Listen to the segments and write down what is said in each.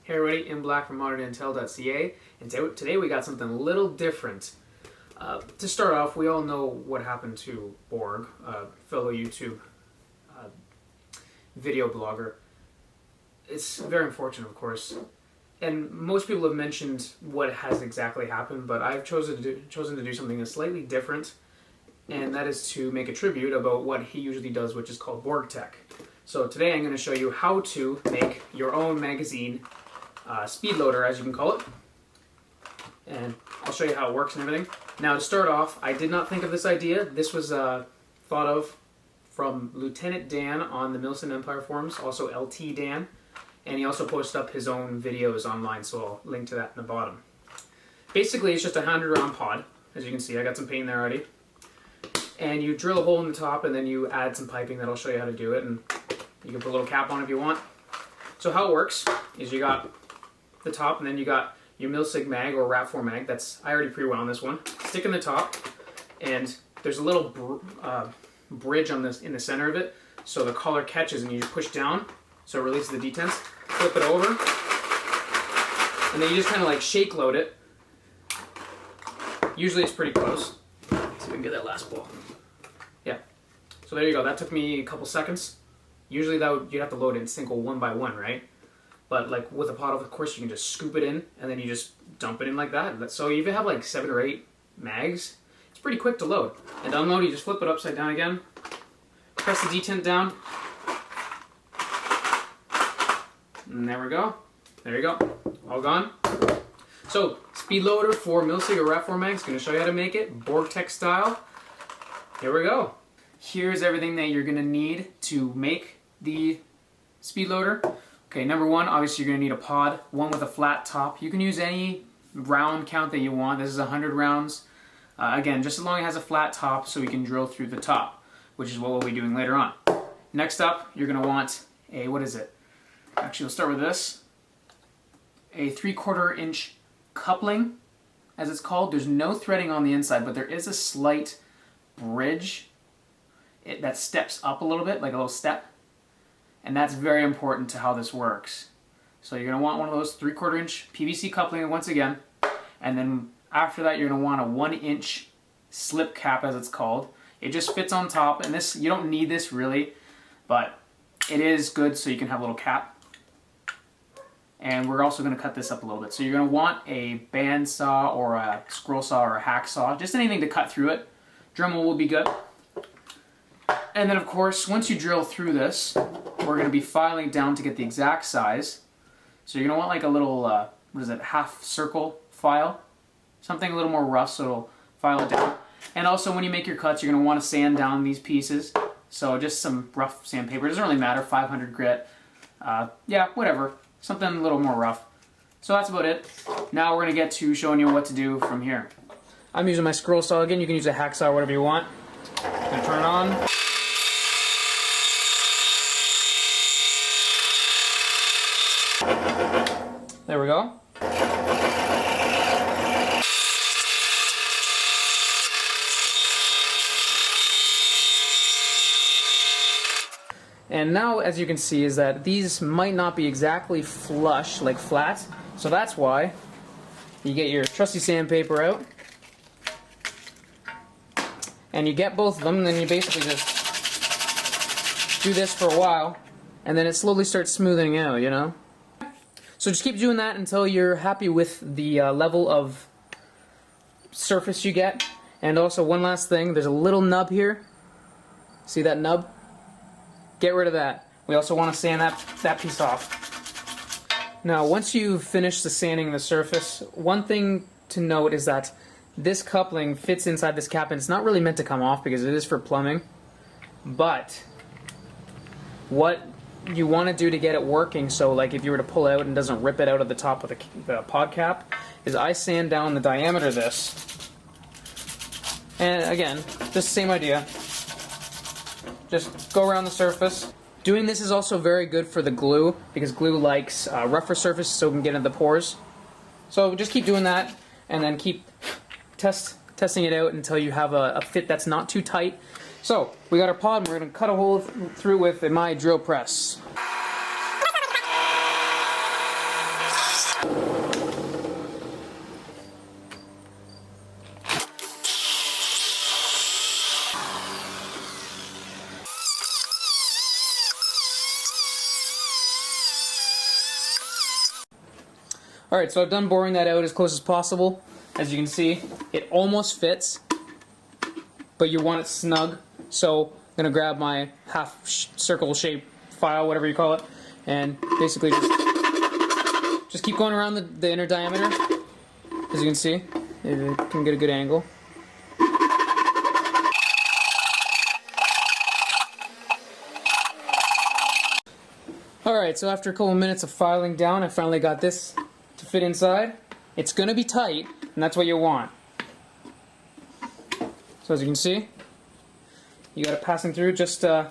Hey everybody, in Black from modernintel.ca, and today we got something a little different. To start off, we all know what happened to Borg, a fellow YouTube video blogger. It's very unfortunate, of course, and most people have mentioned what has exactly happened, but I've chosen to do something that's slightly different, and that is to make a tribute about what he usually does, which is called borg-tech. So today I'm going to show you how to make your own magazine speed loader, as you can call it, and I'll show you how it works and everything. Now, to start off, I did not think of this idea. This was thought of from Lieutenant Dan on the MILSIG Empire forums, also LT Dan, and he also posted up his own videos online, so I'll link to that in the bottom. Basically, it's just a 100-round pod. As you can see, I got some paint there already. And you drill a hole in the top, and then you add some piping that I'll show you how to do it, and you can put a little cap on if you want. So how it works is you got the top, and then you got your MILSIG mag or Rap4 mag. I already pre-wound this one. Stick in the top, and there's a little bridge on this in the center of it, so the collar catches, and you just push down, so it releases the detents. Flip it over, and then you just kind of like shake load it. Usually it's pretty close. Let's see if we can get that last ball. Yeah. So there you go. That took me a couple seconds. Usually you'd have to load it in single one by one, right? But like with a pod, of course, you can just scoop it in, and then you just dump it in like that. So you even have like 7 or 8 mags. It's pretty quick to load. And to unload, you just flip it upside down again. Press the detent down. And there we go. There you go. All gone. So, speed loader for MILSIG or Rap4 mags. Going to show you how to make it, borg-tech style. Here we go. Here's everything that you're going to need to make the speed loader. Okay, number one, obviously you're going to need a pod, one with a flat top. You can use any round count that you want. This is 100 rounds. Again, just as long as it has a flat top so we can drill through the top, which is what we'll be doing later on. Next up, you're going to want a, what is it? Actually, we'll start with this. A 3/4 inch coupling, as it's called. There's no threading on the inside, but there is a slight bridge that steps up a little bit, like a little step. And that's very important to how this works. So you're going to want one of those 3/4 inch PVC coupling once again. And then after that, you're going to want a 1 inch slip cap, as it's called. It just fits on top. And this, you don't need this really, but it is good so you can have a little cap. And we're also going to cut this up a little bit. So you're going to want a bandsaw or a scroll saw or a hacksaw, just anything to cut through it. Dremel will be good. And then of course, once you drill through this, we're going to be filing down to get the exact size. So you're going to want like a little, what is it, half circle file. Something a little more rough so it'll file it down. And also when you make your cuts, you're going to want to sand down these pieces. So just some rough sandpaper. It doesn't really matter, 500 grit. Yeah, whatever. Something a little more rough. So that's about it. Now we're going to get to showing you what to do from here. I'm using my scroll saw again. You can use a hacksaw or whatever you want. I'm going to turn it on. There we go. And now, as you can see, is that these might not be exactly flush, like flat. So that's why you get your trusty sandpaper out. And you get both of them, and then you basically just do this for a while. And then it slowly starts smoothing out, you know? So just keep doing that until you're happy with the level of surface you get. And also one last thing, there's a little nub here. See that nub? Get rid of that. We also want to sand that piece off. Now once you've finished the sanding the surface, one thing to note is that this coupling fits inside this cap, and it's not really meant to come off because it is for plumbing. But what you want to do to get it working, so like if you were to pull out and it doesn't rip it out of the top of the pod cap, is I sand down the diameter of this. And again, just the same idea. Just go around the surface. Doing this is also very good for the glue, because glue likes rougher surface so it can get into the pores. So just keep doing that, and then keep testing it out until you have a fit that's not too tight. So we got our pod, and we're going to cut a hole through with my drill press. Alright, so I've done boring that out as close as possible. As you can see, it almost fits, but you want it snug. So I'm going to grab my half circle shape file, whatever you call it, and basically just keep going around the inner diameter. As you can see, you can get a good angle. Alright, so after a couple of minutes of filing down, I finally got this to fit inside. It's going to be tight, and that's what you want. So as you can see, you got it passing through just, there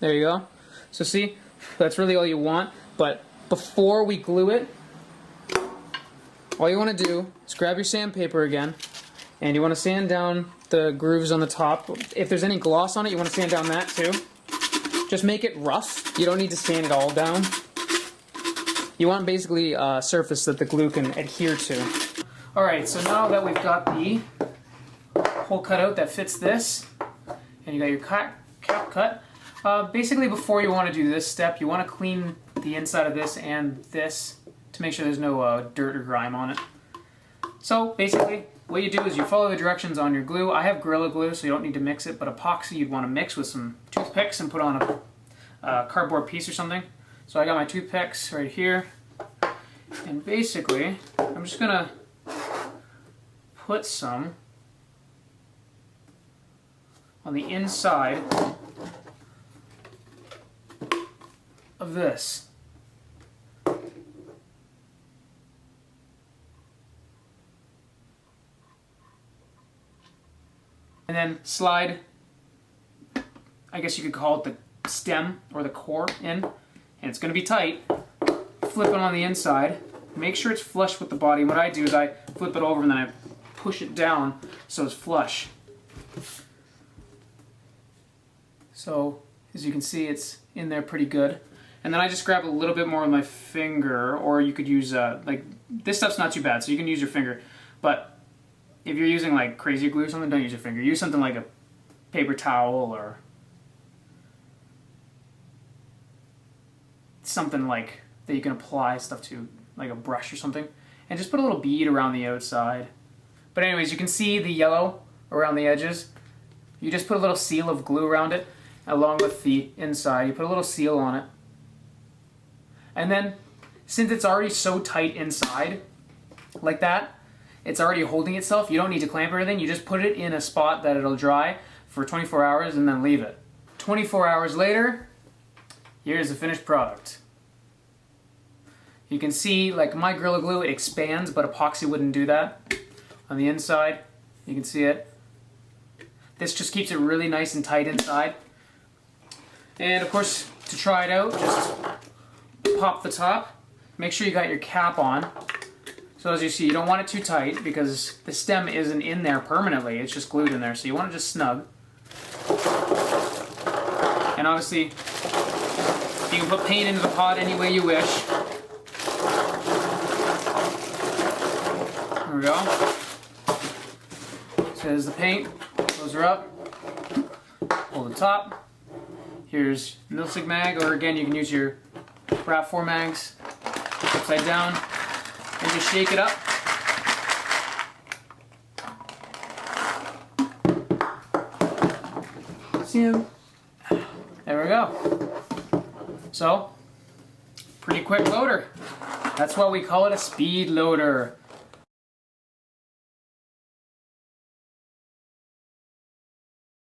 you go. So see, that's really all you want, but before we glue it, all you want to do is grab your sandpaper again, and you want to sand down the grooves on the top. If there's any gloss on it, you want to sand down that too. Just make it rough. You don't need to sand it all down. You want basically a surface that the glue can adhere to. Alright, so now that we've got the hole cut out that fits this, and you got your cap cut, basically before you want to do this step, you want to clean the inside of this and this to make sure there's no dirt or grime on it. So basically, what you do is you follow the directions on your glue. I have Gorilla Glue, so you don't need to mix it, but epoxy you'd want to mix with some toothpicks and put on a cardboard piece or something. So I got my toothpicks right here, and basically, I'm just going to put some on the inside of this. And then slide, I guess you could call it the stem or the core in, and it's going to be tight. Flip it on the inside. Make sure it's flush with the body. What I do is I flip it over and then I push it down so it's flush. So as you can see, it's in there pretty good. And then I just grab a little bit more with my finger, or you could use, like, this stuff's not too bad, so you can use your finger. But if you're using like crazy glue or something, don't use your finger. Use something like a paper towel or something like that you can apply stuff to, like a brush or something. And just put a little bead around the outside. But anyways, you can see the yellow around the edges. You just put a little seal of glue around it along with the inside. You put a little seal on it. And then, since it's already so tight inside, like that, it's already holding itself. You don't need to clamp or anything. You just put it in a spot that it'll dry for 24 hours and then leave it. 24 hours later, here's the finished product. You can see, like my Gorilla Glue, it expands, but epoxy wouldn't do that. On the inside, you can see it. This just keeps it really nice and tight inside. And of course, to try it out, just pop the top. Make sure you got your cap on. So as you see, you don't want it too tight because the stem isn't in there permanently, it's just glued in there, so you want it just snug. And obviously, you can put paint into the pot any way you wish. There we go. So there's the paint, those are up, hold the top. Here's MILSIG mag, or again you can use your Rap4 mags, upside down. And just shake it up. See him? There we go. So, pretty quick loader. That's why we call it a speed loader.